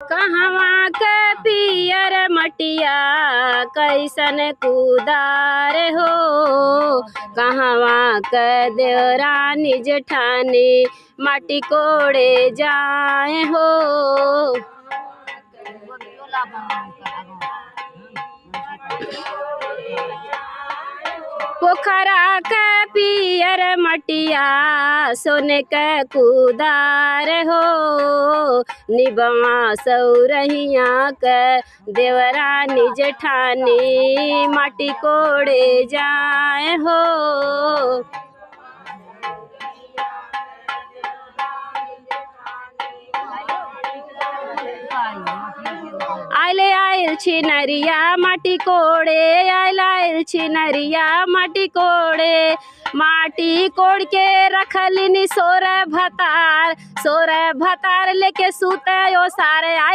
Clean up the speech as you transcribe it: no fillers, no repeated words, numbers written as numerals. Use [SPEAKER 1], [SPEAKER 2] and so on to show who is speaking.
[SPEAKER 1] कहवा के पियर मटिया कैसन कुदार हो, कहवा के देवरानी जेठानी माटी कोड़े जाए हो। पोखरा के पियर मटिया सोने के कुदार हो, निबवा सौरहिया के देवरानी जेठानी माटी कोड़े जाए हो। आइले आइल छिनरिया माटी कोड़े, आइल छिनरिया माटी कोड़े, माटी कोड़ के रखलिनी सोरे भतार लेके सूते ओ सारे।